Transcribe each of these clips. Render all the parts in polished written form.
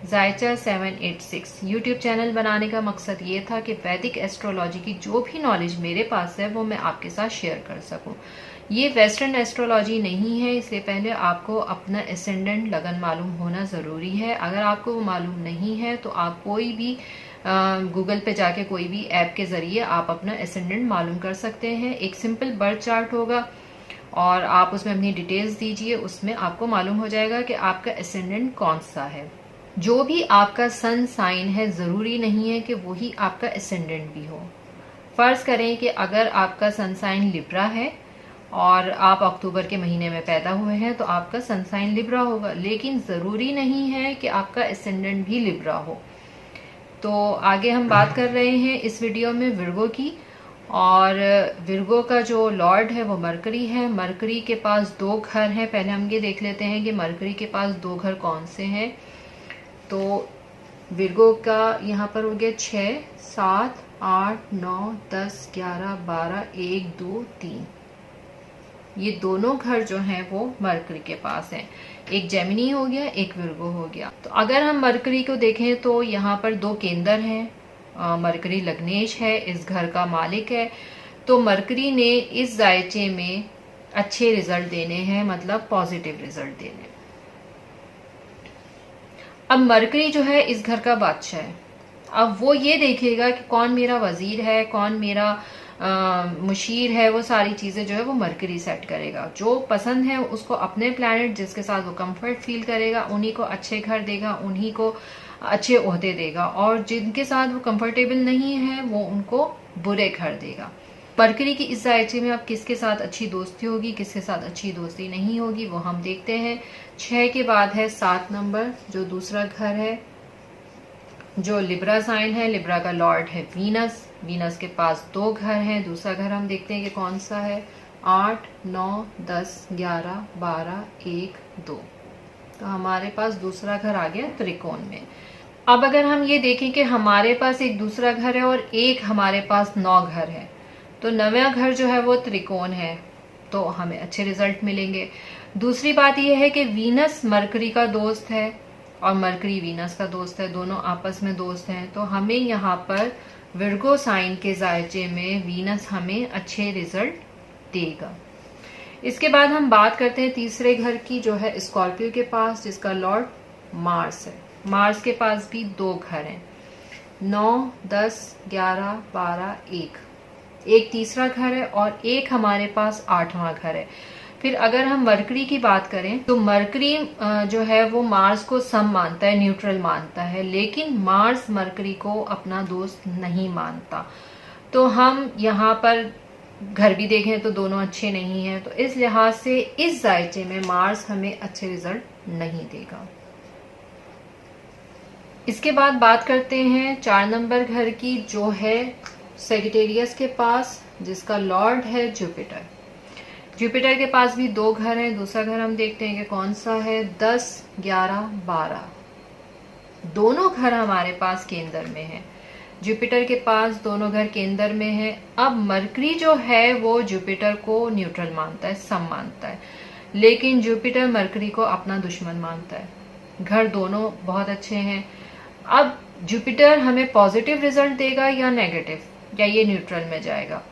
जायचा 786 YouTube channel बनाने का मकसद ये था कि वैदिक एस्ट्रोलॉजी की जो भी नॉलेज मेरे पास है वो मैं आपके साथ शेयर कर सकूं। ये वेस्टर्न एस्ट्रोलॉजी नहीं है, इसलिए पहले आपको अपना एसेंडेंट लगन मालूम होना ज़रूरी है। अगर आपको वो मालूम नहीं है तो आप कोई भी गूगल पे जाके कोई भी ऐप के ज़रिए आप अपना एसेंडेंट मालूम कर सकते हैं। एक सिंपल बर्थ चार्ट होगा और आप उसमें अपनी डिटेल्स दीजिए, उसमें आपको मालूम हो जाएगा कि आपका एसेंडेंट कौन सा है। जो भी आपका सन साइन है ज़रूरी नहीं है कि वही आपका एसेंडेंट भी हो। फर्ज करें कि अगर आपका सन साइन लिब्रा है और आप अक्टूबर के महीने में पैदा हुए हैं तो आपका सन साइन लिब्रा होगा, लेकिन ज़रूरी नहीं है कि आपका एसेंडेंट भी लिब्रा हो। तो आगे हम बात कर रहे हैं इस वीडियो में विर्गो की, और विर्गो का जो लॉर्ड है वो मरकरी है। मरकरी के पास 2 घर हैं। पहले हम ये देख लेते हैं कि मरकरी के पास 2 घर कौन से हैं। तो विर्गो का यहाँ पर हो गया 6, 7, 8, 9, 10, 11, 12, 1, 2, 3। ये दोनों घर जो हैं वो मरकरी के पास हैं। एक जेमिनी हो गया, एक विर्गो हो गया। तो अगर हम मरकरी को देखें तो यहाँ पर 2 केंद्र हैं। मरकरी लग्नेश है, इस घर का मालिक है। तो मरकरी ने इस जायचे में अच्छे रिजल्ट देने हैं, मतलब पॉजिटिव रिजल्ट देने। अब मरकरी जो है इस घर का बादशाह है। अब वो ये देखेगा कि कौन मेरा वजीर है, कौन मेरा मुशीर है, वो सारी चीजें जो है वो मरकरी सेट करेगा। जो पसंद है उसको अपने प्लैनेट जिसके साथ वो कंफर्ट फील करेगा उन्हीं को अच्छे घर देगा, उन्हीं को अच्छे ओहदे देगा, और जिनके साथ वो कंफर्टेबल नहीं है वो उनको बुरे घर देगा। मरकरी की इस जायचे में अब किसके साथ अच्छी दोस्ती होगी, किसके साथ अच्छी दोस्ती नहीं होगी, वो हम देखते हैं। 6 के बाद है 7 नंबर, जो दूसरा घर है, जो लिब्रा साइन है। लिब्रा का लॉर्ड है वीनस। वीनस के पास 2 घर हैं। दूसरा घर हम देखते हैं कि कौन सा है। 8, 9, 10, 11, 12, 1, 2। तो हमारे पास दूसरा घर आ गया त्रिकोण में। अब अगर हम ये देखें कि हमारे पास एक दूसरा घर है और एक हमारे पास 9 घर है, तो 9वां घर जो है वो त्रिकोण है, तो हमें अच्छे रिजल्ट मिलेंगे। दूसरी बात यह है कि वीनस मरकरी का दोस्त है और मरकरी वीनस का दोस्त है, दोनों आपस में दोस्त हैं। तो हमें यहाँ पर विर्गो साइन के जायचे में वीनस हमें अच्छे रिजल्ट देगा। इसके बाद हम बात करते हैं तीसरे घर की, जो है स्कॉर्पियो के पास, जिसका लॉर्ड मार्स है। मार्स के पास भी 2 घर हैं। 9, 10, 11, 12, 1। एक तीसरा घर है और एक हमारे पास 8वां घर है। फिर अगर हम मरकरी की बात करें तो मरकरी जो है वो मार्स को सम मानता है, न्यूट्रल मानता है, लेकिन मार्स मरकरी को अपना दोस्त नहीं मानता। तो हम यहाँ पर घर भी देखें तो दोनों अच्छे नहीं हैं। तो इस लिहाज से इस जायचे में मार्स हमें अच्छे रिजल्ट नहीं देगा। इसके बाद बात करते हैं 4 नंबर घर की, जो है सेजिटेरियस के पास, जिसका लॉर्ड है जुपिटर। जुपिटर के पास भी 2 घर हैं। दूसरा घर हम देखते हैं कि कौन सा है। 10, 11, 12। दोनों घर हमारे पास केंद्र में है। जुपिटर के पास दोनों घर केंद्र में है। अब मरकरी जो है वो जुपिटर को न्यूट्रल मानता है, सम मानता है, लेकिन जुपिटर मरकरी को अपना दुश्मन मानता है। घर दोनों बहुत अच्छे हैं। अब जुपिटर हमें पॉजिटिव रिजल्ट देगा या नेगेटिव, या ये न्यूट्रल में जाएगा।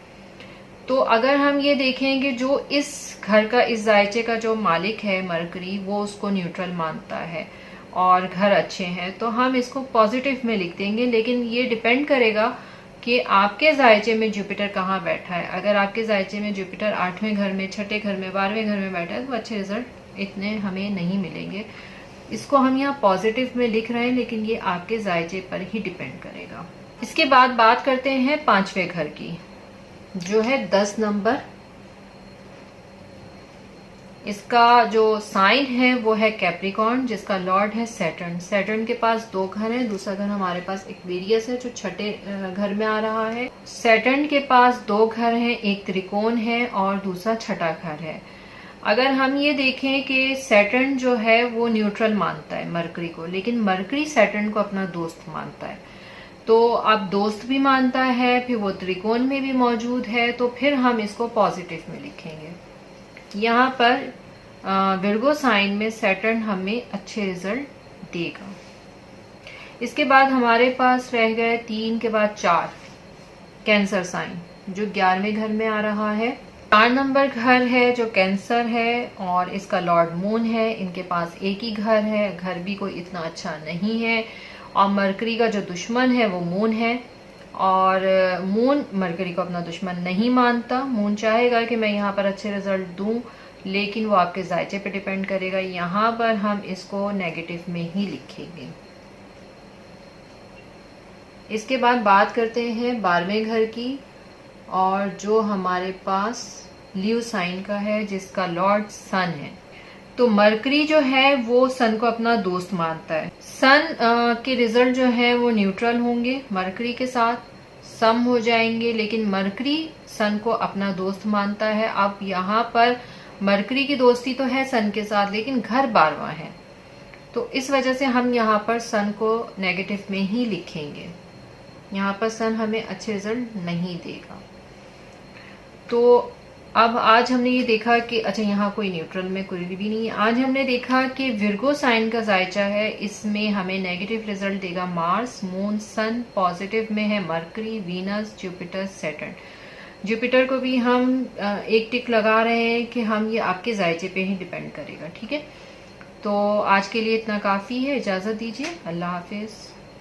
तो अगर हम ये देखें कि जो इस घर का, इस जायचे का जो मालिक है मरकरी, वो उसको न्यूट्रल मानता है और घर अच्छे हैं, तो हम इसको पॉजिटिव में लिख देंगे। लेकिन ये डिपेंड करेगा कि आपके जायचे में जुपिटर कहाँ बैठा है। अगर आपके जायचे में जुपिटर 8वें घर में, 6ठे घर में, 12वें घर में बैठा है तो अच्छे रिजल्ट इतने हमें नहीं मिलेंगे। इसको हम यहाँ पॉजिटिव में लिख रहे हैं, लेकिन ये आपके जायचे पर ही डिपेंड करेगा। इसके बाद बात करते हैं 5वें घर की, जो है 10 नंबर। इसका जो साइन है वो है कैप्रिकॉर्न, जिसका लॉर्ड है सैटर्न। सैटर्न के पास 2 घर हैं। दूसरा घर हमारे पास एक्वेरियस है, जो 6ठे घर में आ रहा है। सैटर्न के पास 2 घर हैं, एक त्रिकोण है और दूसरा 6ठा घर है। अगर हम ये देखें कि सैटर्न जो है वो न्यूट्रल मानता है मरकरी को, लेकिन मरकरी सैटर्न को अपना दोस्त मानता है। तो अब दोस्त भी मानता है, फिर वो त्रिकोण में भी मौजूद है, तो फिर हम इसको पॉजिटिव में लिखेंगे। यहाँ पर विर्गो साइन में सैटर्न हमें अच्छे रिजल्ट देगा। इसके बाद हमारे पास रह गए 3 के बाद 4 कैंसर साइन, जो 11वें घर में आ रहा है। 4 नंबर घर है जो कैंसर है और इसका लॉर्ड मून है। इनके पास एक ही घर है, घर भी कोई इतना अच्छा नहीं है, और मरकरी का जो दुश्मन है वो मून है, और मून मरकरी को अपना दुश्मन नहीं मानता। मून चाहेगा कि मैं यहाँ पर अच्छे रिजल्ट दूं, लेकिन वो आपके जायचे पे डिपेंड करेगा। यहाँ पर हम इसको नेगेटिव में ही लिखेंगे। इसके बाद बात करते हैं 12वें घर की, और जो हमारे पास लीव साइन का है, जिसका लॉर्ड सन है। तो मरकरी जो है वो सन को अपना दोस्त मानता है। सन के रिजल्ट जो है वो न्यूट्रल होंगे, मरकरी के साथ सम हो जाएंगे, लेकिन मरकरी सन को अपना दोस्त मानता है। अब यहाँ पर मरकरी की दोस्ती तो है सन के साथ, लेकिन घर 12वां है, तो इस वजह से हम यहाँ पर सन को नेगेटिव में ही लिखेंगे। यहाँ पर सन हमें अच्छे रिजल्ट नहीं देगा। तो अब आज हमने ये देखा कि अच्छा यहाँ कोई न्यूट्रल में कोई भी नहीं है। आज हमने देखा कि विर्गो साइन का जायचा है, इसमें हमें नेगेटिव रिजल्ट देगा मार्स, मून, सन। पॉजिटिव में है mercury, Venus, Jupiter, Saturn. Jupiter को भी हम एक टिक लगा रहे हैं कि हम ये आपके जायचे पे ही डिपेंड करेगा। ठीक है, तो आज के लिए इतना काफी है। इजाजत दीजिए, अल्लाह हाफिज।